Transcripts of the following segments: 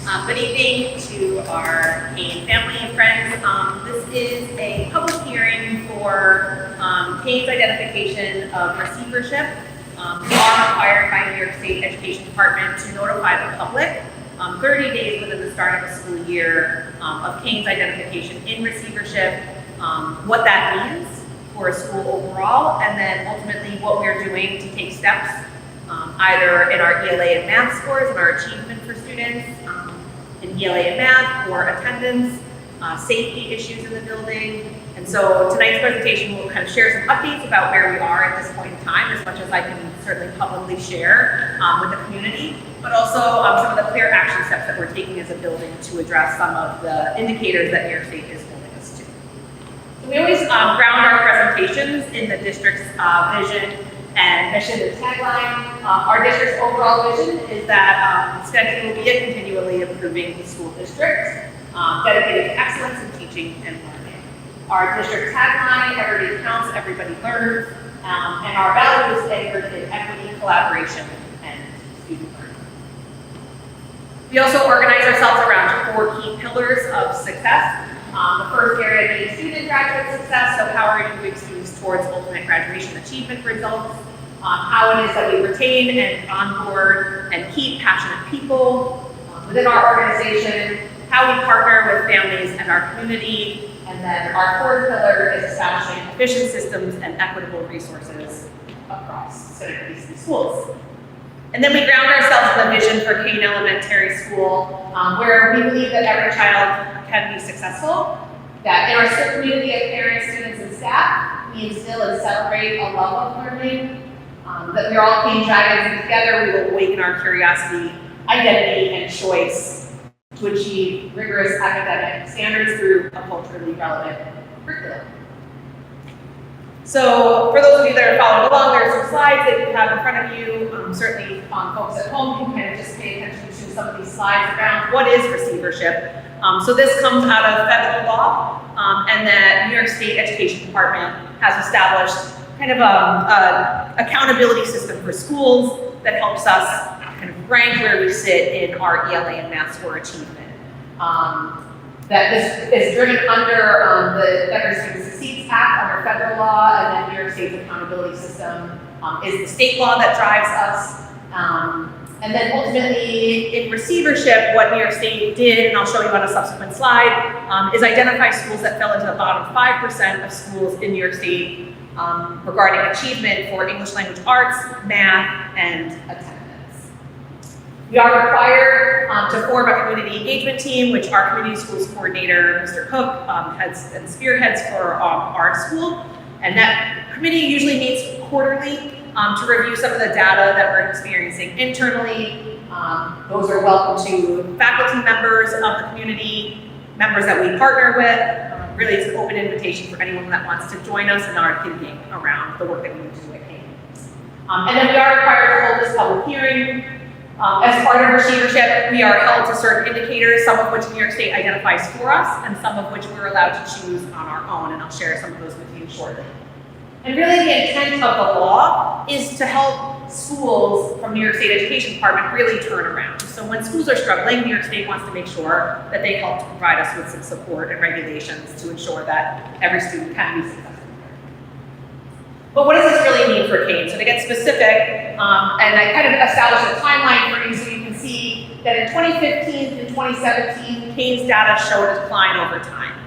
Good evening to our Keane family and friends. This is a public hearing for Keane's identification of receivership. We are required by New York State Education Department to notify the public 30 days within the start of a school year of Keane's identification in receivership, what that means for a school overall, and then ultimately what we're doing to take steps either in our ELA and math scores and our achievement for students, in ELA and math, or attendance, safety issues in the building. And so tonight's presentation will kind of share some updates about where we are at this point in time, as much as I can certainly publicly share with the community, but also some of the clear action steps that we're taking as a building to address some of the indicators that New York State is holding us to. So we always ground our presentations in the district's vision and mission and tagline. Our district's overall vision is that Schenectady will be a continually improving school district, dedicated to excellence in teaching and learning. Our district tagline, everybody counts, everybody learns, and our values anchored in equity, collaboration, and student learning. We also organize ourselves around 4 key pillars of success. The first area being student graduate success, so how are you moving students towards ultimate graduation achievement results, how it is that we retain and onboard and keep passionate people within our organization, how we partner with families and our community, and then our 4th pillar is establishing efficient systems and equitable resources across Schenectady schools. And then we ground ourselves in the vision for Keane Elementary School, where we believe that every child can be successful, that in our community of parents, students, and staff, we instill and celebrate a love of learning, that we are all Keane dragons, and together we will awaken our curiosity, identity, and choice to achieve rigorous academic standards through a culturally relevant curriculum. So for those of you that are following along, there are some slides that you have in front of you. Certainly folks at home can kind of just pay attention to some of these slides around what is receivership. So this comes out of federal law, and that New York State Education Department has established kind of a accountability system for schools that helps us kind of rank where we sit in our ELA and math score achievement. That this is driven under the Every Student Succeeds Act under federal law, and then New York State's accountability system is the state law that drives us. And then ultimately, in receivership, what New York State did, and I'll show you on a subsequent slide, is identify schools that fell into the bottom 5% of schools in New York State regarding achievement for English language arts, math, and attendance. We are required to form a community engagement team, which our community schools coordinator, Mr. Cook, heads and spearheads for our school. And that committee usually meets quarterly to review some of the data that we're experiencing internally. Those are welcome to faculty members of the community, members that we partner with. Really, it's an open invitation for anyone that wants to join us in our thinking around the work that we need to do at Keane. And then we are required to hold this public hearing. As part of receivership, we are held to certain indicators, some of which New York State identifies for us, and some of which we're allowed to choose on our own, and I'll share some of those with you shortly. And really the intent of the law is to help schools from New York State Education Department really turn around. So when schools are struggling, New York State wants to make sure that they help to provide us with some support and regulations to ensure that every student can be successful. But what does this really mean for Keane? So to get specific, and I kind of established a timeline for you so you can see that in 2015 to 2017, Keane's data showed a decline over time.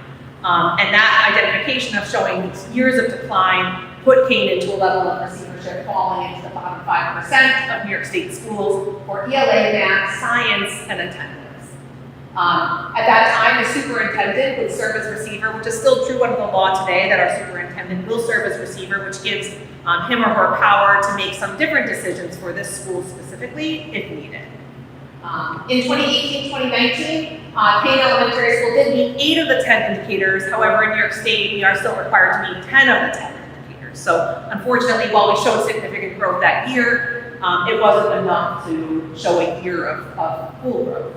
And that identification of showing years of decline put Keane into a level of receivership falling into the bottom 5% of New York State schools for ELA, math, science, and attendance. At that time, the superintendent would serve as receiver, which is still true under the law today, that our superintendent will serve as receiver, which gives him or her power to make some different decisions for this school specifically, if needed. In 2018-2019, Keane Elementary School did meet 8 of the 10 indicators. However, in New York State, we are still required to meet 10 of the 10 indicators. So unfortunately, while we showed significant growth that year, it wasn't enough to show a year of full growth.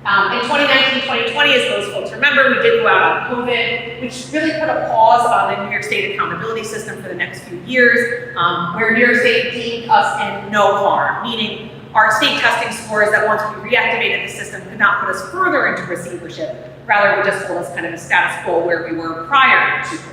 In 2019-2020, as those folks remember, we did go out on COVID, which really put a pause on the New York State accountability system for the next few years, where New York State deemed us in no harm, meaning our state testing scores that once we reactivated the system could not put us further into receivership. Rather, would just hold us kind of a status quo where we were prior to COVID.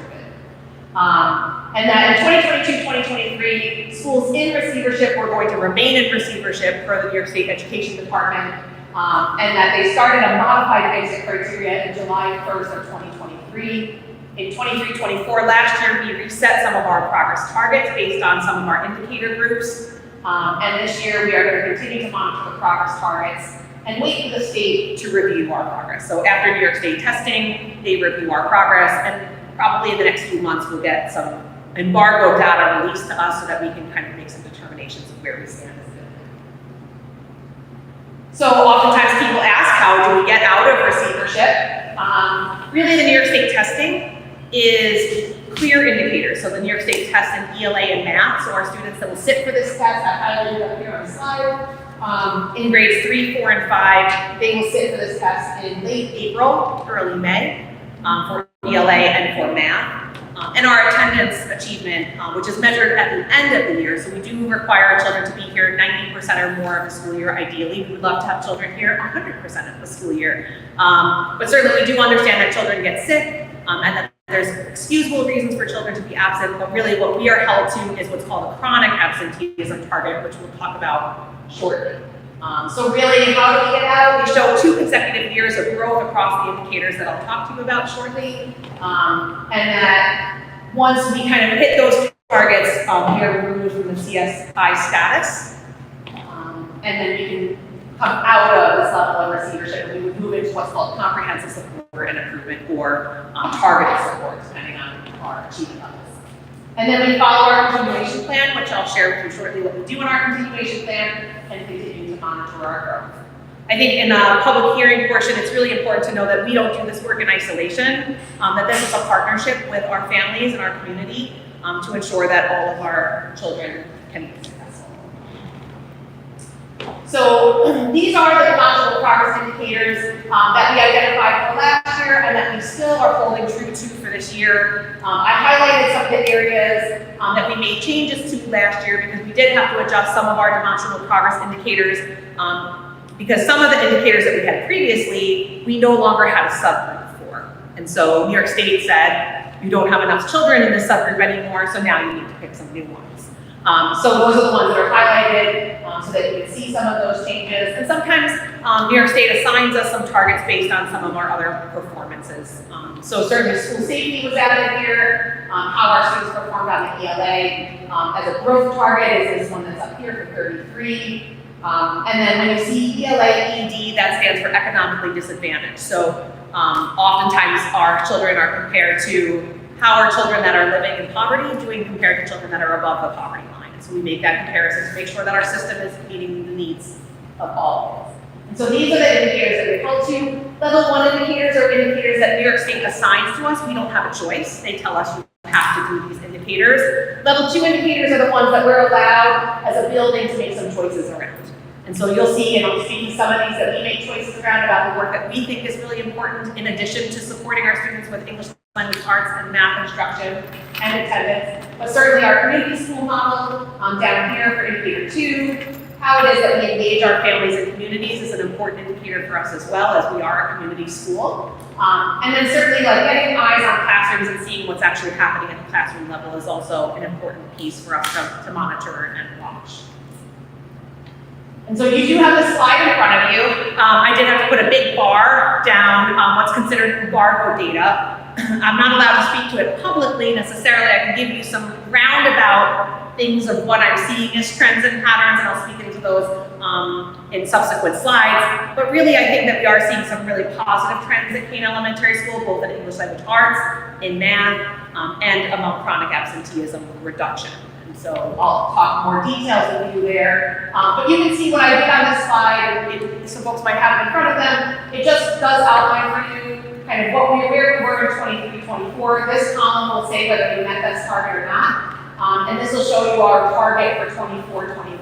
And that in 2022-2023, schools in receivership were going to remain in receivership per the New York State Education Department, and that they started a modified exit criteria in July 1st of 2023. In 23-24 last year, we reset some of our progress targets based on some of our indicator groups. And this year, we are going to continue to monitor the progress targets and wait for the state to review our progress. So after New York State testing, they review our progress, and probably in the next few months, we'll get some embargo data released to us so that we can kind of make some determinations of where we stand. So oftentimes people ask, how do we get out of receivership? Really, the New York State testing is clear indicators. So the New York State test in ELA and math, so our students that will sit for this test, I highlighted up here on the slide, in grades 3, 4, and 5, they will sit for this test in late April, early May, for ELA and for math. And our attendance achievement, which is measured at the end of the year, so we do require our children to be here 90% or more of the school year. Ideally, we would love to have children here 100% of the school year. But certainly we do understand that children get sick, and that there's excusable reasons for children to be absent, but really what we are held to is what's called a chronic absenteeism target, which we'll talk about shortly. So really, how do we get out? We show 2 consecutive years of growth across the indicators that I'll talk to you about shortly. And that once we kind of hit those targets, we are removed from the CSI status. And then we can come out of this level of receivership, and we would move into what's called comprehensive support and improvement, or targeted support, depending on our achievement levels. And then we follow our continuation plan, which I'll share with you shortly what we do in our continuation plan, and continue to monitor our growth. I think in the public hearing portion, it's really important to know that we don't do this work in isolation, that this is a partnership with our families and our community to ensure that all of our children can be successful. So these are the demonstrable progress indicators that we identified for last year and that we still are holding true to for this year. I highlighted some of the areas that we made changes to last year because we did have to adjust some of our demonstrable progress indicators because some of the indicators that we had previously, we no longer had a subgroup for. And so New York State said, you don't have enough children in this subgroup anymore, so now you need to pick some new ones. So those are the ones that are highlighted so that you can see some of those changes. And sometimes New York State assigns us some targets based on some of our other performances. So certainly school safety was added here, how our students performed on the ELA. As a growth target is this one that's up here for 33. And then when you see ELA ED, that stands for economically disadvantaged. So oftentimes our children are compared to how are children that are living in poverty doing compared to children that are above the poverty line. And so we make that comparison to make sure that our system is meeting the needs of all. And so these are the indicators that we held to. Level 1 indicators are indicators that New York State assigns to us. We don't have a choice. They tell us you have to do these indicators. Level 2 indicators are the ones that we're allowed as a building to make some choices around. And so you'll see, and I'll speak to some of these that we make choices around about the work that we think is really important in addition to supporting our students with English language arts and math instruction and attendance. But certainly our community school model down here for indicator 2, how it is that we engage our families and communities is an important indicator for us as well, as we are a community school. And then certainly like getting eyes on classrooms and seeing what's actually happening at the classroom level is also an important piece for us to monitor and watch. And so you do have this slide in front of you. I did have to put a big bar down what's considered embargo data. I'm not allowed to speak to it publicly necessarily. I can give you some roundabout things of what I'm seeing as trends and patterns, and I'll speak into those in subsequent slides. But really, I think that we are seeing some really positive trends at Keane Elementary School, both in English language arts, in math, and among chronic absenteeism reduction. So I'll talk more details with you there. But you can see what I did on this slide. Some folks might have it in front of them. It just does outline for you kind of where we were in 23-24. This column will say whether we met this target or not. And this will show you our target for 24-25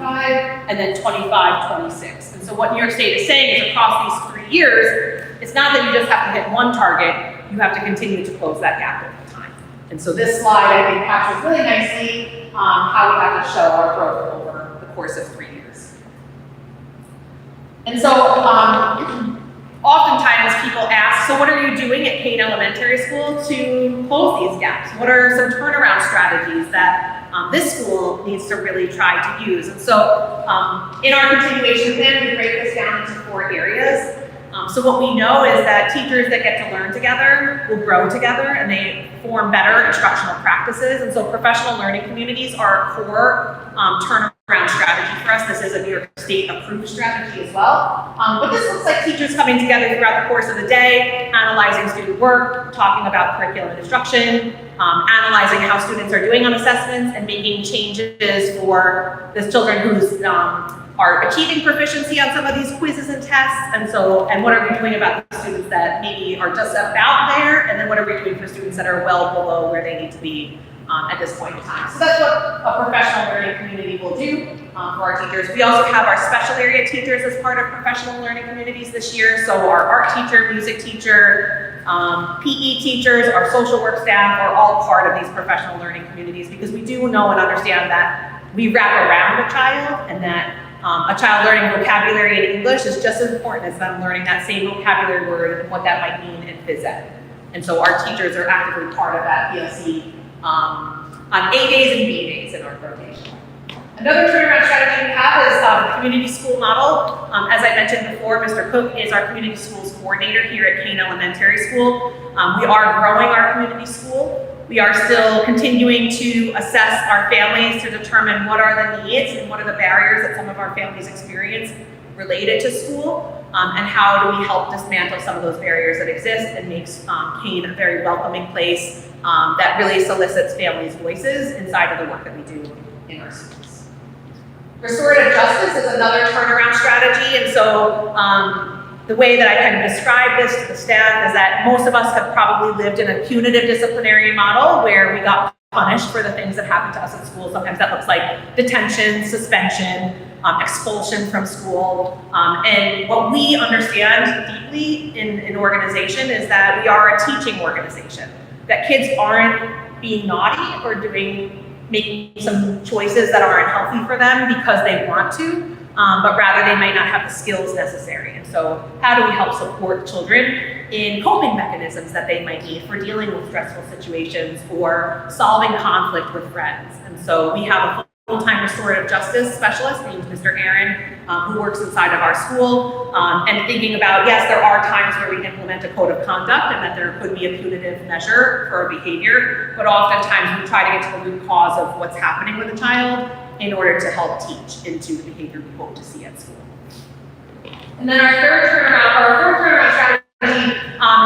and then 25-26. And so what New York State is saying is across these 3 years, it's not that you just have to hit one target, you have to continue to close that gap over time. And so this slide, I think, captures really nicely how we have to show our growth over the course of 3 years. And so oftentimes people ask, so what are you doing at Keane Elementary School to close these gaps? What are some turnaround strategies that this school needs to really try to use? And so in our continuation plan, we break this down into 4 areas. So what we know is that teachers that get to learn together will grow together and they form better instructional practices. And so professional learning communities are a core turnaround strategy for us. This is a New York State approved strategy as well. But this looks like teachers coming together throughout the course of the day, analyzing student work, talking about curriculum and instruction, analyzing how students are doing on assessments, and making changes for the children who's are achieving proficiency on some of these quizzes and tests, and what are we doing about the students that maybe are just about there, and then what are we doing for students that are well below where they need to be at this point in time. So that's what a professional learning community will do for our teachers. We also have our special area teachers as part of professional learning communities this year. So our art teacher, music teacher, PE teachers, our social work staff are all part of these professional learning communities, because we do know and understand that we wrap around a child, and that a child learning vocabulary in English is just as important as them learning that same vocabulary word and what that might mean in phys ed. And so our teachers are actively part of that PLC on A days and B days in our rotation. Another turnaround strategy we have is the community school model. As I mentioned before, Mr. Cook is our community schools coordinator here at Keane Elementary School. We are growing our community school. We are still continuing to assess our families to determine what are the needs and what are the barriers that some of our families experience related to school, and how do we help dismantle some of those barriers that exist and makes Keane a very welcoming place that really solicits families' voices inside of the work that we do in our schools. Restorative justice is another turnaround strategy, and so the way that I kind of describe this to the staff is that most of us have probably lived in a punitive disciplinary model where we got punished for the things that happened to us at school. Sometimes that looks like detention, suspension, expulsion from school. And what we understand deeply in an organization is that we are a teaching organization, that kids aren't being naughty or making some choices that aren't healthy for them because they want to, but rather they might not have the skills necessary. And so how do we help support children in coping mechanisms that they might need for dealing with stressful situations or solving conflict with friends? And so we have a full-time restorative justice specialist named Mr. Aaron, who works inside of our school, and thinking about, yes, there are times where we implement a code of conduct and that there could be a punitive measure for a behavior, but oftentimes we try to get to the root cause of what's happening with a child in order to help teach into the behavior we hope to see at school. And then our fourth turnaround strategy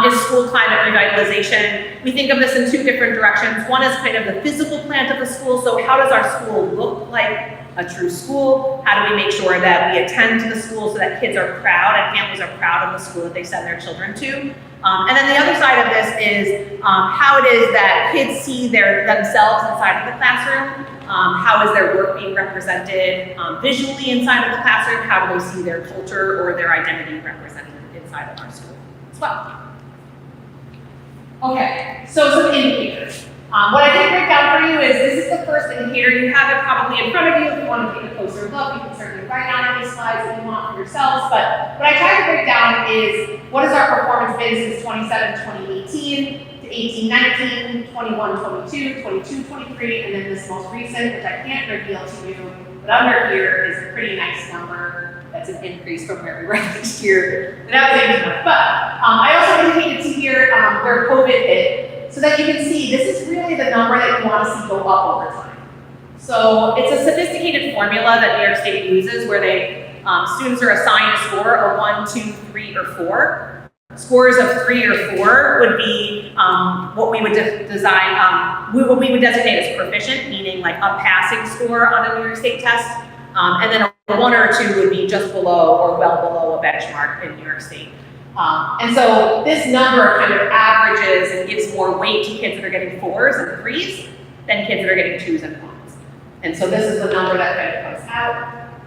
is school climate revitalization. We think of this in 2 different directions. One is kind of the physical plant of the school. So how does our school look like a true school? How do we make sure that we attend to the school so that kids are proud and families are proud of the school that they send their children to? And then the other side of this is how it is that kids see themselves inside of the classroom. How is their work being represented visually inside of the classroom? How do they see their culture or their identity represented inside of our school as well? Okay, so some indicators. What I did break down for you is this is the first indicator. You have it probably in front of you. If you want to take a closer look, you can certainly write down any slides that you want for yourselves. But what I tried to break down is what has our performance been since 2018 to 18-19, 21-22, 22-23, and then this most recent, which I can't reveal to you, but under here is a pretty nice number. That's an increase from where we were last year. But I also indicated to here where COVID hit, so that you can see this is really the number that you want to see go up over time. So it's a sophisticated formula that New York State uses where students are assigned a score of 1, 2, 3, or 4. Scores of 3 or 4 would be what we would what we would designate as proficient, meaning like a passing score on a New York State test. And then a 1 or 2 would be just below or well below a benchmark in New York State. And so this number kind of averages and gives more weight to kids that are getting 4s and 3s than kids that are getting 2s and 1s. And so this is the number that kind of comes out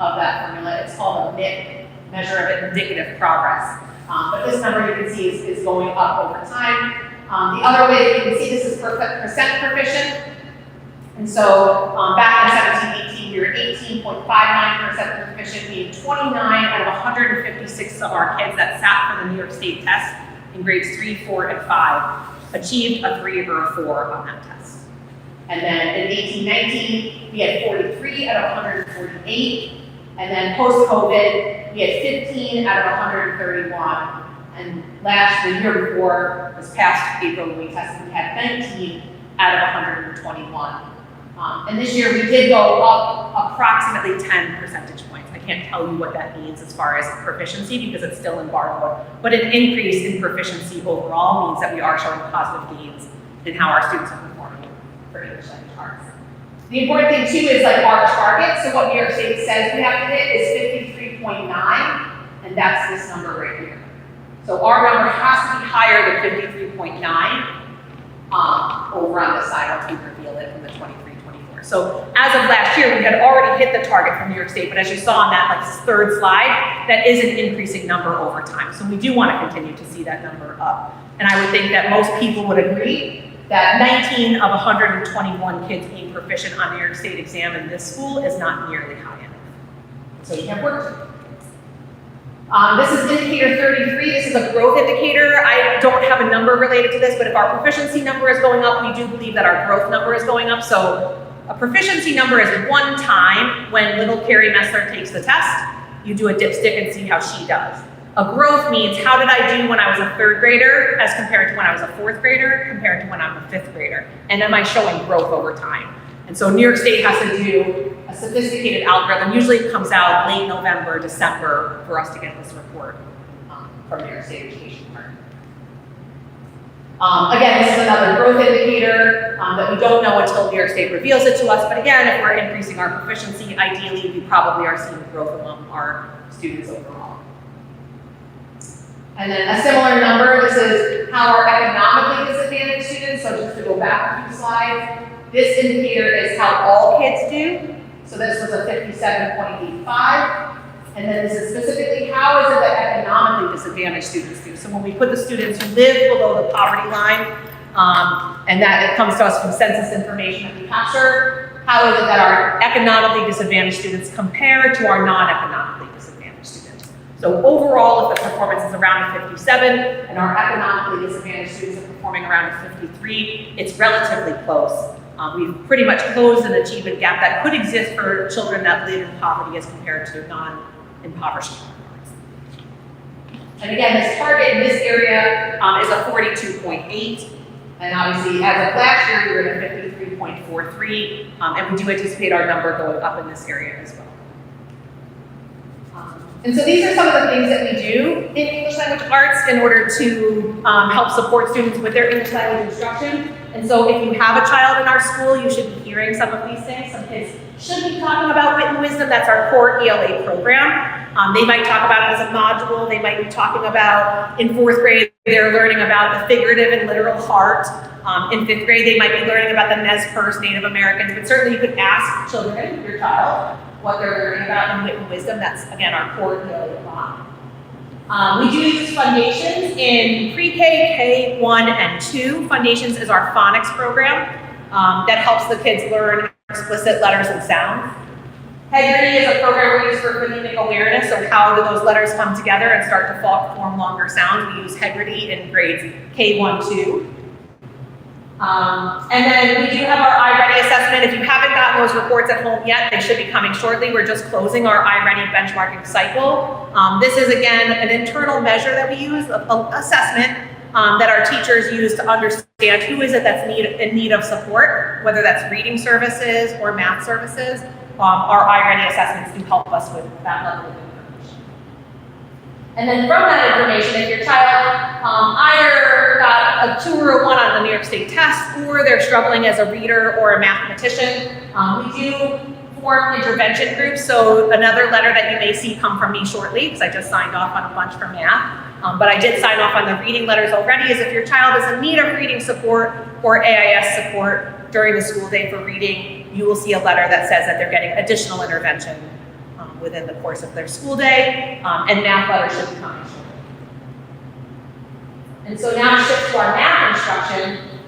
of that formula. It's called a MIP, measure of indicative progress. But this number you can see is going up over time. The other way that you can see this is percent proficient. And so back in 17-18, we were 18.59% proficient, meaning 29 out of 156 of our kids that sat for the New York State test in grades 3, 4, and 5 achieved a 3 or a 4 on that test. And then in 18-19, we had 43 out of 148. And then post-COVID, we had 15 out of 131. And the year before, this past April when we tested, we had 19 out of 121. And this year we did go up approximately 10 percentage points. I can't tell you what that means as far as proficiency because it's still in bar code, but an increase in proficiency overall means that we are showing positive gains in how our students are performing for English language arts. The important thing too is like our target. So what New York State says we have to hit is 53.9, and that's this number right here. So our number has to be higher than 53.9 over on this side once we reveal it in the 23-24. So as of last year, we had already hit the target from New York State, but as you saw on that third slide, that is an increasing number over time. So we do want to continue to see that number up. And I would think that most people would agree that 19 of 121 kids being proficient on the New York State exam in this school is not nearly high enough. So we have work to do. This is indicator 33. This is a growth indicator. I don't have a number related to this, but if our proficiency number is going up, we do believe that our growth number is going up. So a proficiency number is one time when little Carrie Messler takes the test, you do a dipstick and see how she does. A growth means how did I do when I was a 3rd grader as compared to when I was a 4th grader compared to when I'm a 5th grader? And am I showing growth over time? And so New York State has to do a sophisticated algorithm. Usually it comes out late November, December for us to get this report from New York State Education Department. Again, this is another growth indicator that we don't know until New York State reveals it to us. But again, if we're increasing our proficiency, ideally we probably are seeing growth among our students overall. And then a similar number, this is how our economically disadvantaged students, so just to go back a few slides, this indicator is how all kids do. So this was a 57.85. And then this is specifically how is it that economically disadvantaged students do. So when we put the students who live below the poverty line, and that it comes to us from census information that we capture, how is it that our economically disadvantaged students compare to our non-economically disadvantaged students? So overall, if the performance is around a 57 and our economically disadvantaged students are performing around a 53, it's relatively close. We've pretty much closed an achievement gap that could exist for children that live in poverty as compared to non-impoverished categories. And again, this target in this area is a 42.8. And obviously, as of last year, we were at a 53.43. And we do anticipate our number going up in this area as well. And so these are some of the things that we do in English language arts in order to help support students with their English language instruction. And so if you have a child in our school, you should be hearing some of these things. Some kids should be talking about Wit and Wisdom. That's our core ELA program. They might talk about it as a module. They might be talking about, in 4th grade, they're learning about the figurative and literal heart. In 5th grade, they might be learning about the Nez Perce Native Americans. But certainly you could ask children, your child, what they're learning about in Wit and Wisdom. That's, again, our core ELA block. We do use Fundations in pre-K, K1, and 2. Fundations is our phonics program that helps the kids learn explicit letters and sounds. Hegarty is a program we use for phonemic awareness, so how do those letters come together and start to form longer sounds. We use Hegarty in grades K1, 2. And then we do have our iReady assessment. If you haven't gotten those reports at home yet, they should be coming shortly. We're just closing our iReady benchmarking cycle. This is, again, an internal measure that we use, an assessment that our teachers use to understand who is it that's in need of support, whether that's reading services or math services. Our iReady assessments do help us with that level of information. And then from that information, if your child either got a 2 or a 1 on the New York State test, or they're struggling as a reader or a mathematician, we do form intervention groups. So another letter that you may see come from me shortly, because I just signed off on a bunch for math, but I did sign off on the reading letters already, is if your child is in need of reading support or AIS support during the school day for reading, you will see a letter that says that they're getting additional intervention within the course of their school day, and math letters should be coming shortly. And so now to shift to our math instruction,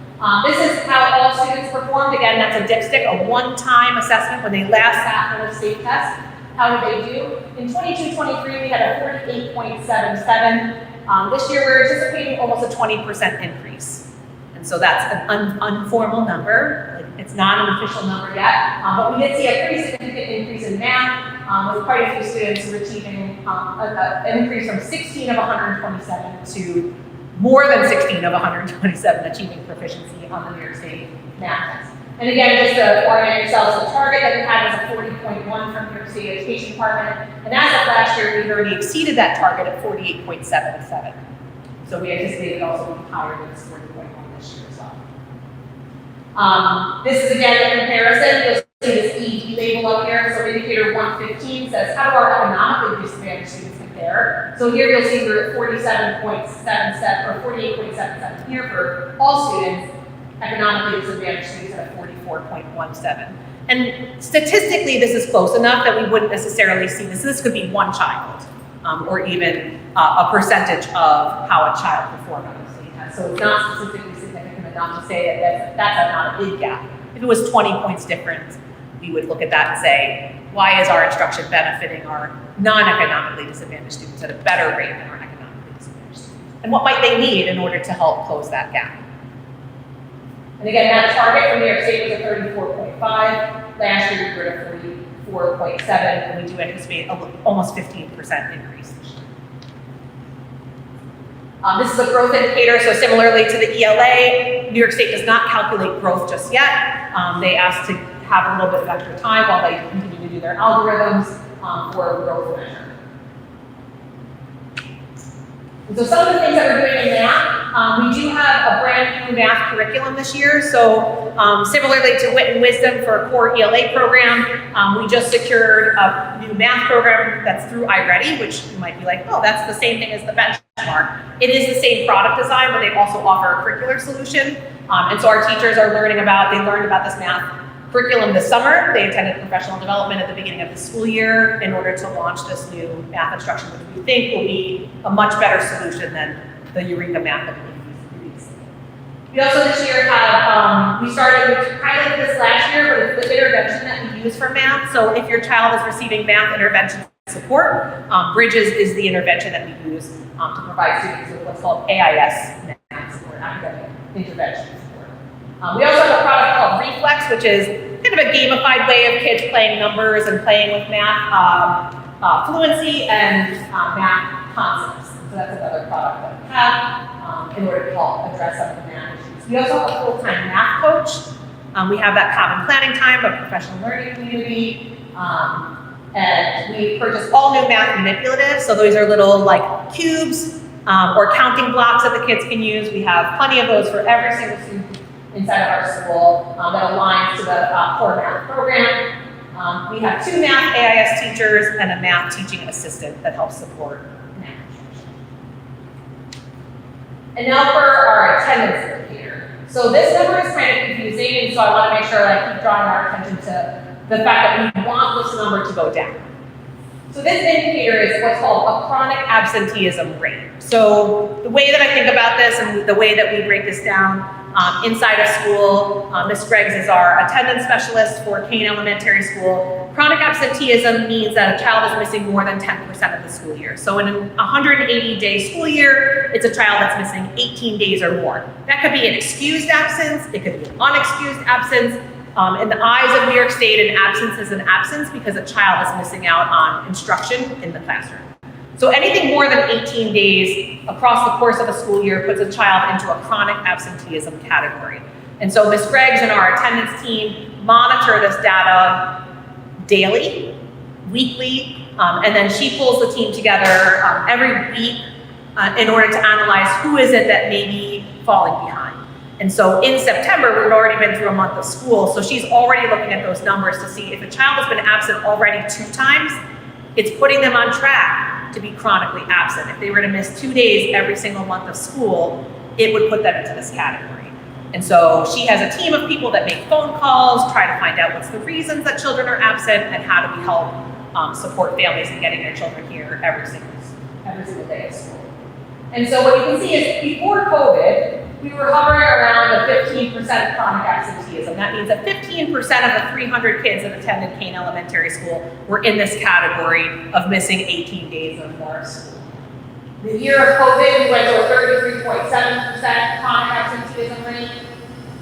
This is how all students performed. Again, that's a dipstick, a one-time assessment when they last sat for the state test. How did they do? In 22-23, we had a 48.77. This year, we're anticipating almost a 20% increase. And so that's an informal number. It's not an official number yet, but we did see a pretty significant increase in math, with quite a few students achieving an increase from 16 of 127 to more than 16 of 127 achieving proficiency on the New York State math test. And again, just to orient yourselves, the target that we had was a 40.1 from New York State Education Department, and as of last year, we've already exceeded that target at 48.77. So we anticipate it also being higher than this 40.1 this year as well. This is again a comparison. You'll see this ED label up here. So indicator 115 says, how do our economically disadvantaged students compare? So here you'll see we're at 47.77 or 48.77 here for all students. Economically disadvantaged students at 44.17. And statistically, this is close enough that we wouldn't necessarily see this. This could be one child, or even a percentage of how a child performed on the state test. So it's not statistically significant enough to say that that's not a big gap. If it was 20 points difference, we would look at that and say, why is our instruction benefiting our non-economically disadvantaged students at a better rate than our economically disadvantaged students? And what might they need in order to help close that gap? And again, that target for New York State was at 34.5. Last year we were at 44.7, and we do anticipate almost 15% increase. This is a growth indicator, so similarly to the ELA, New York State does not calculate growth just yet. They ask to have a little bit of extra time while they continue to do their algorithms for a growth measure. And so some of the things that we're doing in math, we do have a brand new math curriculum this year. So similarly to Wit and Wisdom for a core ELA program, we just secured a new math program that's through iReady, which you might be like, oh, that's the same thing as the benchmark. It is the same product design, but they also offer a curricular solution. And so our teachers are learned about this math curriculum this summer. They attended professional development at the beginning of the school year in order to launch this new math instruction, which we think will be a much better solution than the Eureka math that we used previously. We also this year have, we piloted this last year, but it's the intervention that we use for math. So if your child is receiving math intervention support, Bridges is the intervention that we use to provide students with what's called AIS math support, academic intervention support. We also have a product called Reflex, which is kind of a gamified way of kids playing numbers and playing with math fluency and math concepts. So that's another product that we have in order to help address some of the math issues. We also have a full-time math coach. We have that common planning time of professional learning community. And we purchased all new math manipulatives. So those are little like cubes or counting blocks that the kids can use. We have plenty of those for every single student inside of our school that aligns to the core math program. We have 2 math AIS teachers and a math teaching assistant that helps support math instruction. And now for our attendance indicator. So this number is kind of confusing, and so I want to make sure that I keep drawing our attention to the fact that we want this number to go down. So this indicator is what's called a chronic absenteeism rate. So the way that I think about this and the way that we break this down inside of school, Ms. Greggs is our attendance specialist for Keane Elementary School. Chronic absenteeism means that a child is missing more than 10% of the school year. So in a 180-day school year, it's a child that's missing 18 days or more. That could be an excused absence, it could be an unexcused absence. In the eyes of New York State, an absence is an absence because a child is missing out on instruction in the classroom. So anything more than 18 days across the course of a school year puts a child into a chronic absenteeism category. And so Ms. Greggs and our attendance team monitor this data daily, weekly, and then she pulls the team together every week in order to analyze who is it that may be falling behind. And so in September, we've already been through a month of school, so she's already looking at those numbers to see if a child has been absent already 2 times, it's putting them on track to be chronically absent. If they were to miss 2 days every single month of school, it would put them into this category. And so she has a team of people that make phone calls, try to find out what's the reasons that children are absent and how do we help support families in getting their children here every single day of school. And so what you can see is before COVID, we were hovering around a 15% chronic absenteeism. That means that 15% of the 300 kids that attended Keane Elementary School were in this category of missing 18 days or more of school. The year of COVID, we went to a 33.7% chronic absenteeism rate.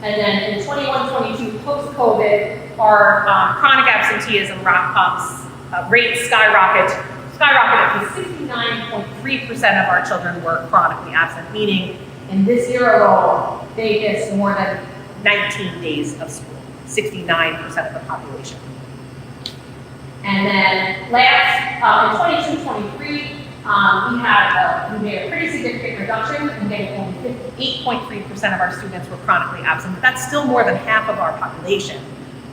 And then in 21-22, post-COVID, our chronic absenteeism rate skyrocketed to 69.3% of our children were chronically absent, meaning in this year alone, they missed more than 19 days of school, 69% of the population. And then last, in 22-23, we made a pretty significant reduction, and getting only 8.3% of our students were chronically absent, but that's still more than half of our population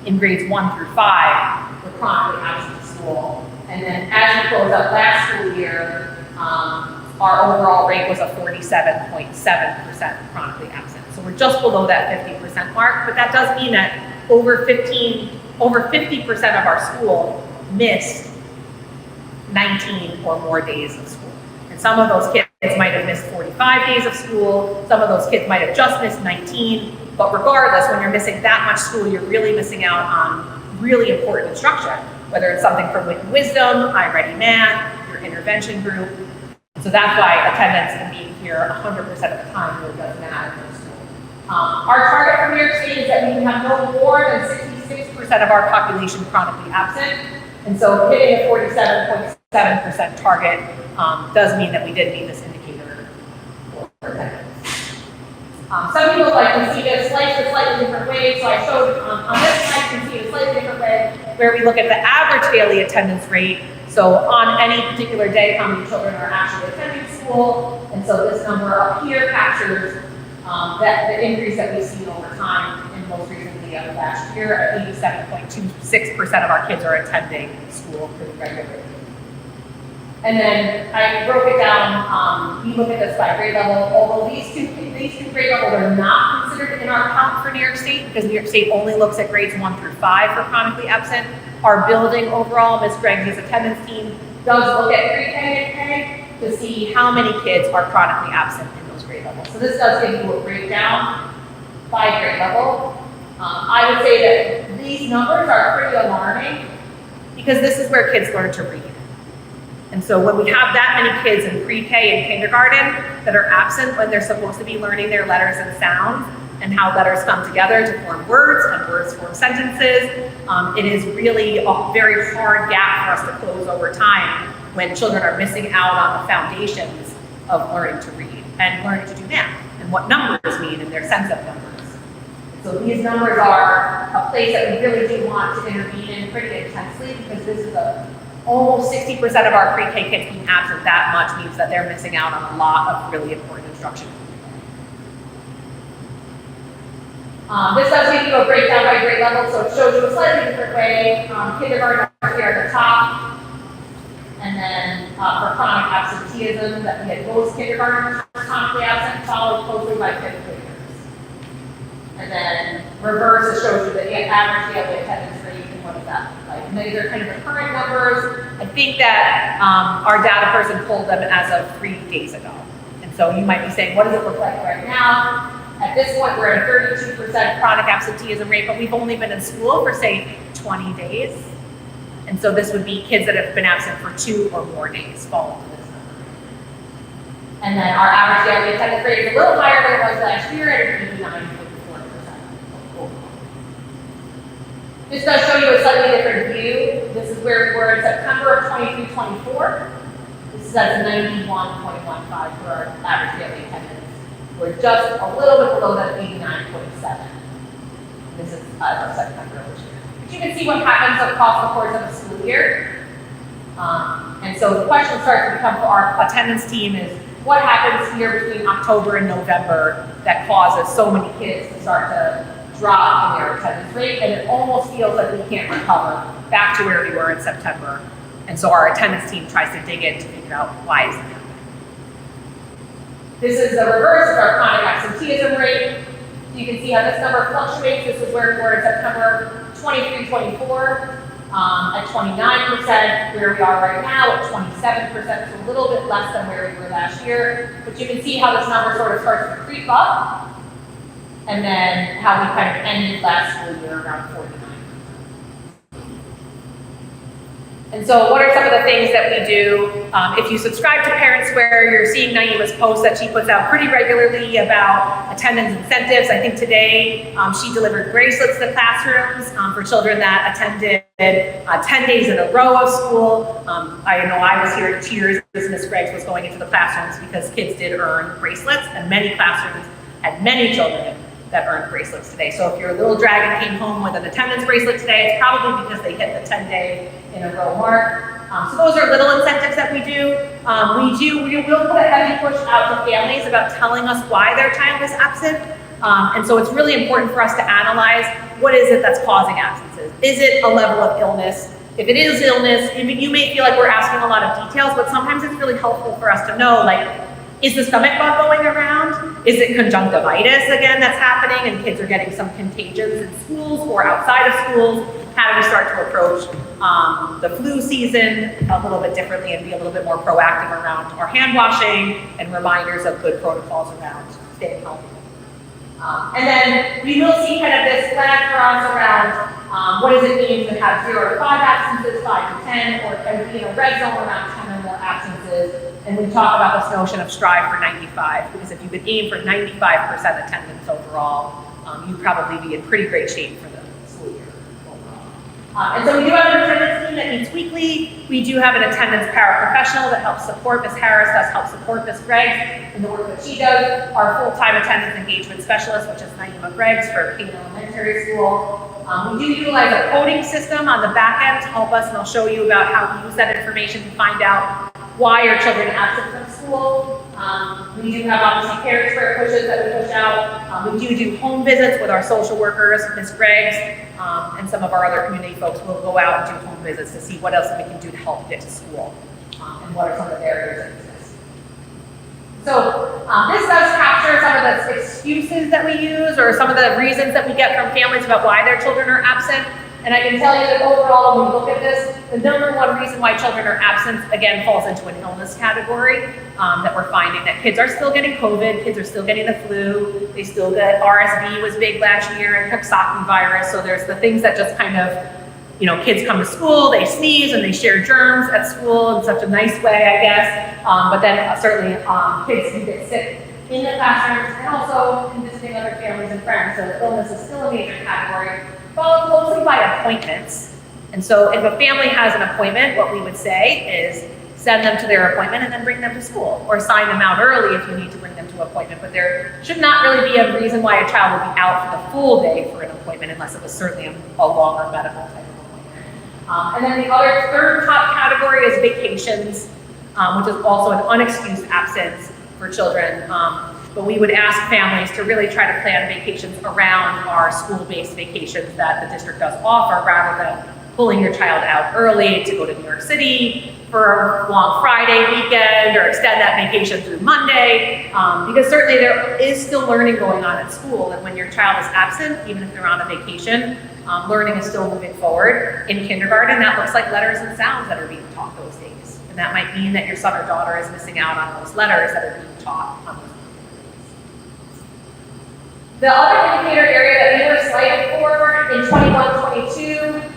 in grades 1 through 5 were chronically absent at school. And then as we closed up last school year, our overall rate was a 47.7% chronically absent. So we're just below that 50% mark, but that does mean that over 50% of our school missed 19 or more days of school. And some of those kids might have missed 45 days of school, some of those kids might have just missed 19, but regardless, when you're missing that much school, you're really missing out on really important instruction, whether it's something from Wisdom, iReady Math, your intervention group. So that's why attendance and being here 100% of the time really does matter in school. Our target for New York State is that we can have no more than 66% of our population chronically absent. And so hitting a 47.7% target does mean that we did meet this indicator for attendance. Some people like to see this sliced a slightly different way. So I showed on this slide, you can see it a slightly different way, where we look at the average daily attendance rate. So on any particular day, how many children are actually attending school. And so this number up here captures the increase that we've seen over time, and most recently of last year at 87.26% of our kids are attending school pretty regularly. And then I broke it down, we look at this by grade level, although these two grade levels are not considered in our count for New York State, because New York State only looks at grades 1 through 5 for chronically absent. Our building overall, Ms. Greggs' attendance team does look at pre-K and K to see how many kids are chronically absent in those grade levels. So this does give you a breakdown by grade level. I would say that these numbers are pretty alarming because this is where kids learn to read. And so when we have that many kids in pre-K and kindergarten that are absent when they're supposed to be learning their letters and sounds and how letters come together to form words and words form sentences, it is really a very hard gap for us to close over time when children are missing out on the foundations of learning to read and learning to do math and what numbers mean and their sense of numbers. So these numbers are a place that we really do want to intervene in pretty intensely, because this is almost 60% of our pre-K kids being absent that much means that they're missing out on a lot of really important instruction. This does give you a breakdown by grade level, so it shows you a slightly different way. Kindergarten here at the top, and then for chronic absenteeism, that we had most kindergartners chronically absent, followed closely by fifth graders. And then reverse, it shows you the average daily attendance rate, and what is that like? And these are kind of the current numbers. I think that our data person pulled them as of 3 days ago. And so you might be saying, what does it look like right now? At this point, we're at a 32% chronic absenteeism rate, but we've only been in school for, say, 20 days. And so this would be kids that have been absent for 2 or more days fall into this number. And then our average daily attendance rate is a little higher than it was last year at 89.4%. This does show you a slightly different view. This is where we were in September of 23-24. This is at 91.15 for our average daily attendance. We're just a little bit below that 89.7. This is as of September of this year. But you can see what happens across the course of the school year. And so the question starts to become for our attendance team is, what happens here between October and November that causes so many kids to start to drop in their attendance rate? And it almost feels like we can't recover back to where we were in September. And so our attendance team tries to dig in to figure out why is it happening. This is the reverse of our chronic absenteeism rate. You can see how this number fluctuates. This is where we were in September 23-24 at 29%, where we are right now at 27%, so a little bit less than where we were last year. But you can see how this number sort of starts to creep up and then how we kind of ended last school year around 49. And so what are some of the things that we do? If you subscribe to Parent Square, you're seeing Naima's posts that she puts out pretty regularly about attendance incentives. I think today she delivered bracelets to classrooms for children that attended 10 days in a row of school. I know I was here in tears as Ms. Greggs was going into the classrooms because kids did earn bracelets, and many classrooms had many children that earned bracelets today. So if your little dragon came home with an attendance bracelet today, it's probably because they hit the 10-day in a row mark. So those are little incentives that we do. We will put a heavy push out to families about telling us why their child is absent. And so it's really important for us to analyze what is it that's causing absences. Is it a level of illness? If it is illness, you may feel like we're asking a lot of details, but sometimes it's really helpful for us to know, like, is the stomach bug going around? Is it conjunctivitis again that's happening and kids are getting some contagions in schools or outside of schools? How do we start to approach the flu season a little bit differently and be a little bit more proactive around our hand washing and reminders of good protocols around staying healthy? And then we will see kind of this flag for us around what does it mean to have 0 to 5 absences, 5 to 10, or be in a red zone around 10 or more absences. And we talk about this notion of strive for 95, because if you could aim for 95% attendance overall, you'd probably be in pretty great shape for the school year overall. And so we do have an attendance team that meets weekly. We do have an attendance paraprofessional that helps support Ms. Harris, does help support Ms. Greggs in the work that she does. Our full-time attendance engagement specialist, which is Naima Greggs for Keane Elementary School. We do utilize a coding system on the back end to help us, and I'll show you about how we use that information to find out why are children absent from school. We do have obviously Parent Square pushes that we push out. We do home visits with our social workers, Ms. Greggs, and some of our other community folks will go out and do home visits to see what else we can do to help get to school and what are some of the barriers that exist. So this does capture some of the excuses that we use or some of the reasons that we get from families about why their children are absent. And I can tell you that overall, when we look at this, the number one reason why children are absent, again, falls into an illness category that we're finding that kids are still getting COVID, kids are still getting the flu, they still get RSV was big last year, and Coxsackie virus. So there's the things that just kind of, kids come to school, they sneeze and they share germs at school in such a nice way, I guess. But then certainly kids do get sick in the classrooms and also in visiting other families and friends. So illness is still a major category, followed closely by appointments. And so if a family has an appointment, what we would say is send them to their appointment and then bring them to school, or sign them out early if you need to bring them to an appointment. But there should not really be a reason why a child would be out for the full day for an appointment unless it was certainly a longer medical type of appointment. And then the other third top category is vacations, which is also an unexcused absence for children. But we would ask families to really try to plan vacations around our school-based vacations that the district does offer, rather than pulling your child out early to go to New York City for a long Friday weekend or extend that vacation through Monday, because certainly there is still learning going on at school, and when your child is absent, even if they're on a vacation, learning is still moving forward. In kindergarten, that looks like letters and sounds that are being taught those days, and that might mean that your son or daughter is missing out on those letters that are being taught on those days. The other indicator area that we were cited for in 21-22,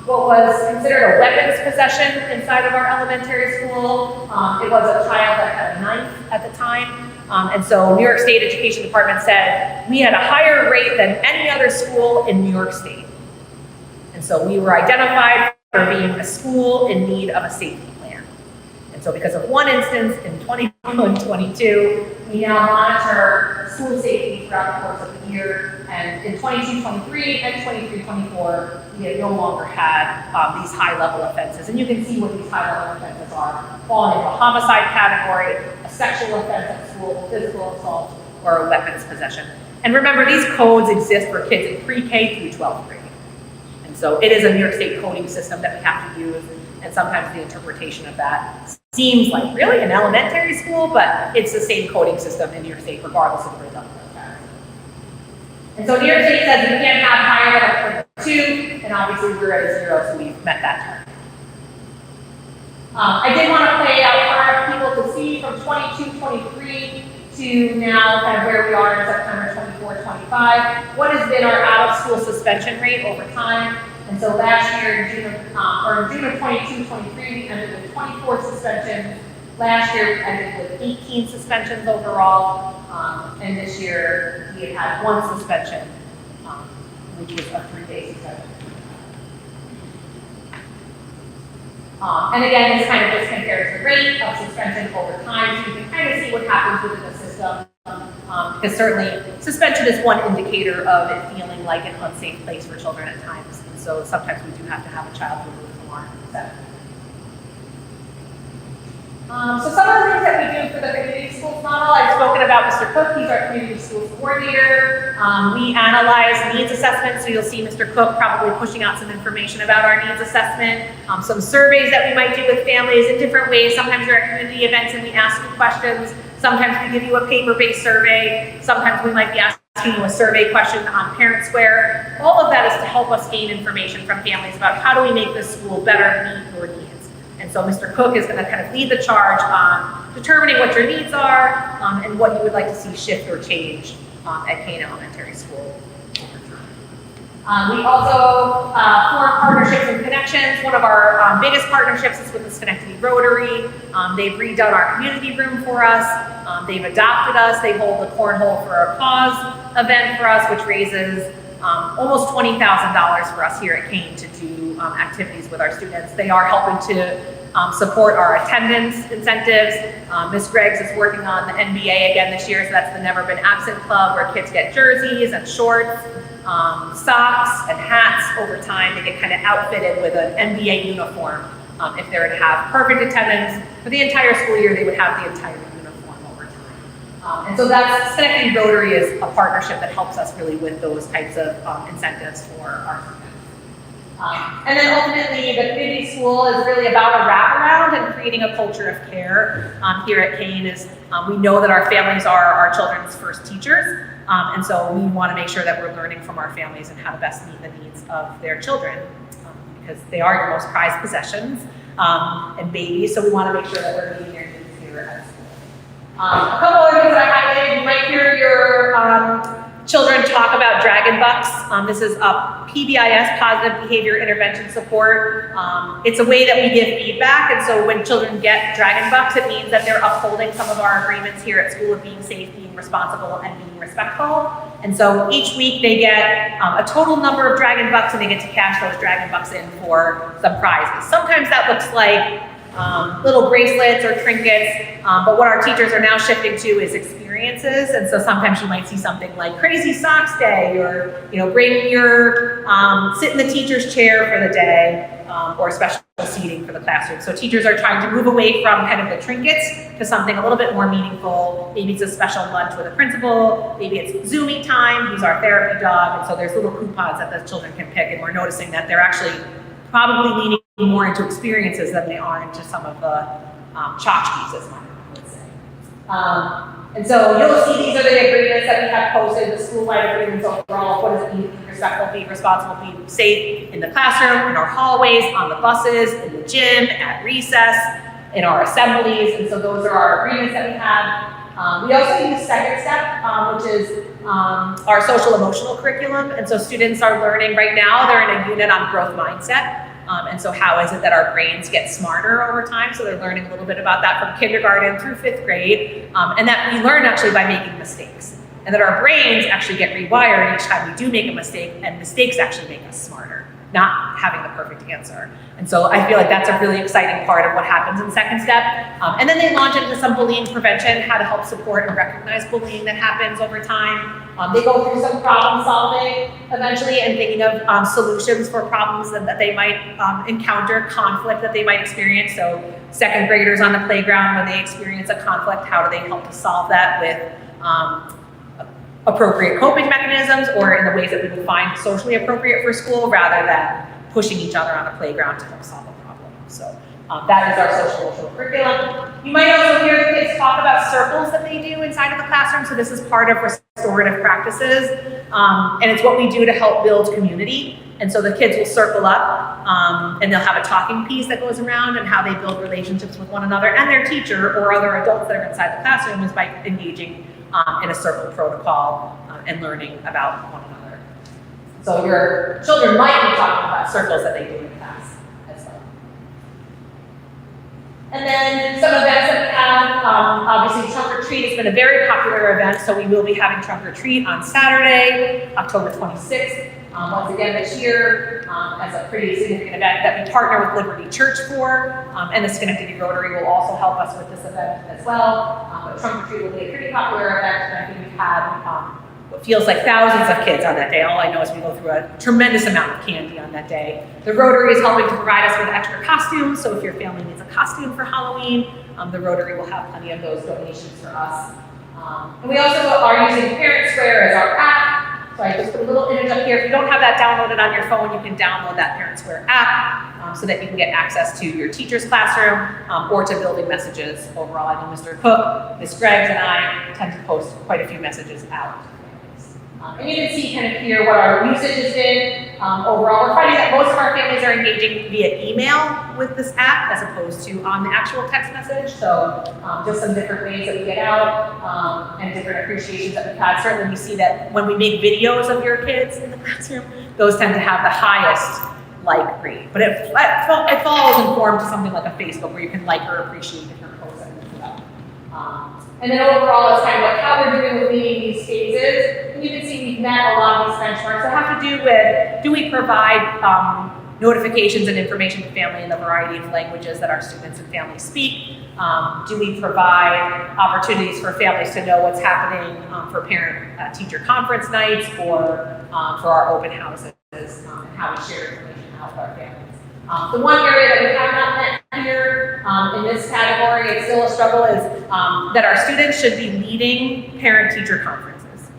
what was considered a weapons possession inside of our elementary school. It was a child that had a knife at the time. And so New York State Education Department said we had a higher rate than any other school in New York State. And so we were identified for being a school in need of a safety plan. And so because of one instance in 21-22, we now monitor school safety throughout the course of the year. And in 22-23 and 23-24, we have no longer had these high-level offenses. And you can see what these high-level offenses are: falling into a homicide category, a sexual offense at school, physical assault, or a weapons possession. And remember, these codes exist for kids in pre-K through 12th grade. And so it is a New York State coding system that we have to use, and sometimes the interpretation of that seems like really an elementary school, but it's the same coding system in New York State regardless of the grade level. And so New York State says we can't have higher than a 2, and obviously we're at a 0, so we've met that target. I did want to play out for people to see from 22-23 to now kind of where we are in September 24-25, what has been our out-of-school suspension rate over time. And so last year, in June of 22-23, we ended with 24 suspensions. Last year, we ended with 18 suspensions overall. And this year, we had 1 suspension, which was a 3-day suspension. And again, this kind of just compares the rate of suspension over time, so you can kind of see what happens within the system. Because certainly, suspension is one indicator of it feeling like an unsafe place for children at times. And so sometimes we do have to have a child removed from our setting. So some of the things that we do for the community schools model, I've spoken about Mr. Cook, he's our community schools coordinator. We analyze needs assessments, so you'll see Mr. Cook probably pushing out some information about our needs assessment, some surveys that we might do with families in different ways. Sometimes you're at community events and we ask you questions. Sometimes we give you a paper-based survey. Sometimes we might be asking you a survey question on Parent Square. All of that is to help us gain information from families about how do we make this school better meet your needs. And so Mr. Cook is going to kind of lead the charge on determining what your needs are and what you would like to see shift or change at Keane Elementary School over time. We also form partnerships and connections. One of our biggest partnerships is with the Schenectady Rotary. They've redone our community room for us. They've adopted us. They hold the Cornhole for a Cause event for us, which raises almost $20,000 for us here at Keane to do activities with our students. They are helping to support our attendance incentives. Ms. Greggs is working on the NBA again this year, so that's the Never Been Absent Club, where kids get jerseys and shorts, socks and hats over time. They get kind of outfitted with an NBA uniform. If they were to have perfect attendance for the entire school year, they would have the entire uniform over time. And so that's Schenectady Rotary is a partnership that helps us really with those types of incentives for our students. And then ultimately, the community school is really about a wraparound and creating a culture of care. Here at Keane is we know that our families are our children's first teachers, and so we want to make sure that we're learning from our families and how to best meet the needs of their children, because they are your most prized possessions and babies. So we want to make sure that we're meeting their needs here at school. A couple other things that I highlighted: you might hear your children talk about dragon bucks. This is a PBIS, Positive Behavior Intervention Support. It's a way that we give feedback, and so when children get dragon bucks, it means that they're upholding some of our agreements here at school of being safe, being responsible, and being respectful. And so each week they get a total number of dragon bucks, and they get to cash those dragon bucks in for some prizes. Sometimes that looks like little bracelets or trinkets, but what our teachers are now shifting to is experiences. And so sometimes you might see something like Crazy Socks Day, or bring your sit in the teacher's chair for the day, or special seating for the classroom. So teachers are trying to move away from kind of the trinkets to something a little bit more meaningful. Maybe it's a special lunch with a principal, maybe it's Zoomy time, who's our therapy dog, and so there's little coupons that the children can pick, and we're noticing that they're actually probably leaning more into experiences than they are into some of the tchotchkes, as one would say. And so you'll see these are the agreements that we have posted, the school-wide agreements overall. What does it mean to be respectful, be responsible, be safe in the classroom, in our hallways, on the buses, in the gym, at recess, in our assemblies. And so those are our agreements that we have. We also use Second Step, which is our social emotional curriculum. And so students are learning right now, they're in a unit on growth mindset. And so how is it that our brains get smarter over time? So they're learning a little bit about that from kindergarten through 5th grade. And that we learn actually by making mistakes. And that our brains actually get rewired each time we do make a mistake, and mistakes actually make us smarter, not having the perfect answer. And so I feel like that's a really exciting part of what happens in Second Step. And then they launch into some bullying prevention, how to help support and recognize bullying that happens over time. They go through some problem solving eventually and thinking of solutions for problems that they might encounter, conflict that they might experience. So 2nd graders on the playground, when they experience a conflict, how do they help to solve that with appropriate coping mechanisms, or in the ways that we would find socially appropriate for school, rather than pushing each other on a playground to help solve a problem. So that is our social emotional curriculum. You might also hear the kids talk about circles that they do inside of the classroom. So this is part of restorative practices, and it's what we do to help build community. And so the kids will circle up and they'll have a talking piece that goes around and how they build relationships with one another and their teacher or other adults that are inside the classroom is by engaging in a circle protocol and learning about one another. So your children might be talking about circles that they do in class as well. And then some events that we have, obviously Trunk or Treat has been a very popular event, so we will be having Trunk or Treat on Saturday, October 26th. Once again this year, as a pretty significant event that we partner with Liberty Church for, and the Schenectady Rotary will also help us with this event as well. But Trunk or Treat will be a pretty popular event, and I think we've had what feels like thousands of kids on that day. All I know is we go through a tremendous amount of candy on that day. The Rotary is helping to provide us with extra costumes, so if your family needs a costume for Halloween, the Rotary will have plenty of those donations for us. And we also are using Parent Square as our app. So I just put a little image up here. If you don't have that downloaded on your phone, you can download that Parent Square app so that you can get access to your teacher's classroom or to building messages overall. I know Mr. Cook, Ms. Greggs, and I tend to post quite a few messages out. And you can see kind of here what our usage has been. Overall, we're finding that most of our families are engaging via email with this app as opposed to on the actual text message. So just some different ways that we get out and different appreciations that we've had. Certainly we see that when we make videos of your kids in the classroom, those tend to have the highest like rate. But it follows in form to something like a Facebook where you can like or appreciate different posts that we put up. And then overall, it's kind of like how we're doing with meeting these phases. And you can see we've met a lot of these benchmarks that have to do with, do we provide notifications and information to family in the variety of languages that our students and families speak? Do we provide opportunities for families to know what's happening for parent-teacher conference nights or for our open houses and how we share information out with our families? The one area that we have not met here in this category, it's still a struggle, is that our students should be leading parent-teacher conferences.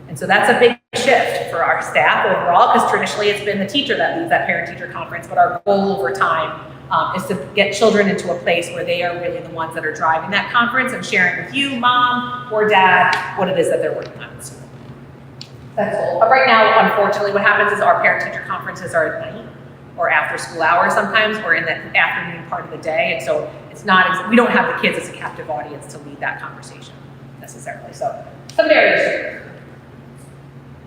And so that's a big shift for our staff overall, because traditionally it's been the teacher that leads that parent-teacher conference, but our goal over time is to get children into a place where they are really the ones that are driving that conference and sharing with you, mom or dad, what it is that they're working on in school. That's cool. But right now, unfortunately, what happens is our parent-teacher conferences are at night, or after school hours sometimes, or in the afternoon part of the day. And so it's not, we don't have the kids as a captive audience to lead that conversation necessarily. So some barriers here.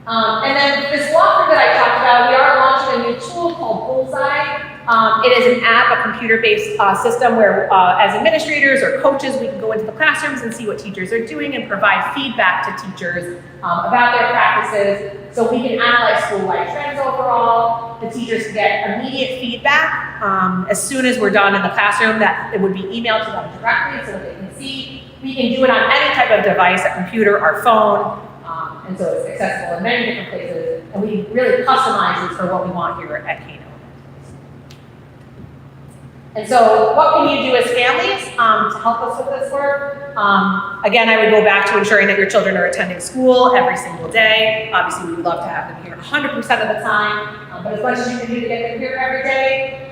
And then this walkthrough that I talked about, we are launching a new tool called Bullseye. It is an app, a computer-based system where as administrators or coaches, we can go into the classrooms and see what teachers are doing and provide feedback to teachers about their practices. So we can analyze school-wide trends overall. The teachers can get immediate feedback as soon as we're done in the classroom, that it would be emailed to them directly so that they can see. We can do it on any type of device, a computer, our phone, and so it's accessible in many different places. And we really customize it for what we want here at Keane. And so what can you do as families to help us with this work? Again, I would go back to ensuring that your children are attending school every single day. Obviously, we would love to have them here 100% of the time, but as much as you can do to get them here every day,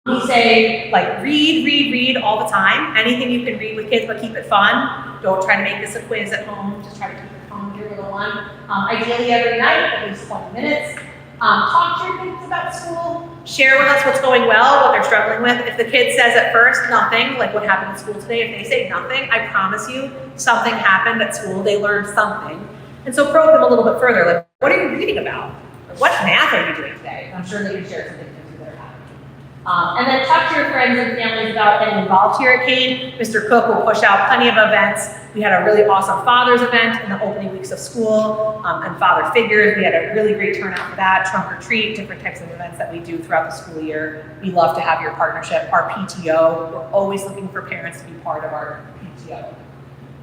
we say, like, read all the time. Anything you can read with kids, but keep it fun. Don't try to make this a quiz at home. Just try to keep it fun with your little one. Ideally every night, at least 20 minutes. Talk to your kids about school. Share with us what's going well, what they're struggling with. If the kid says at first nothing, like what happened at school today, if they say nothing, I promise you something happened at school, they learned something. And so probe them a little bit further, like, what are you reading about? Or what math are you doing today? I'm sure they can share some things that are happening. And then talk to your friends and families about getting involved here at Keane. Mr. Cook will push out plenty of events. We had a really awesome Father's event in the opening weeks of school, and Father Figures. We had a really great turnout for that, Trunk or Treat, different types of events that we do throughout the school year. We love to have your partnership. Our PTO, we're always looking for parents to be part of our PTO.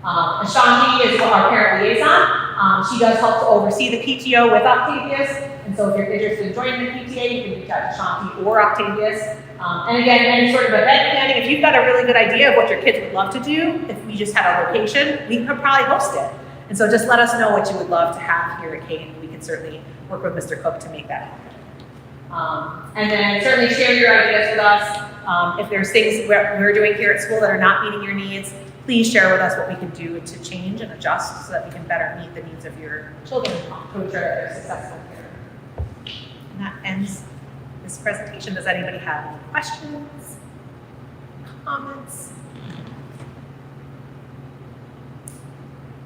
Ashanti is our parent liaison. She does help to oversee the PTO with Octavius. And so if you're interested in joining the PTA, you can reach out to Ashanti or Octavius. And again, any sort of event planning, if you've got a really good idea of what your kids would love to do, if we just had a location, we could probably host it. And so just let us know what you would love to have here at Keane. We can certainly work with Mr. Cook to make that happen. And then certainly share your ideas with us. If there's things we're doing here at school that are not meeting your needs, please share with us what we can do to change and adjust so that we can better meet the needs of your children to ensure that they're successful here. that ends this presentation. Does anybody have any questions, comments?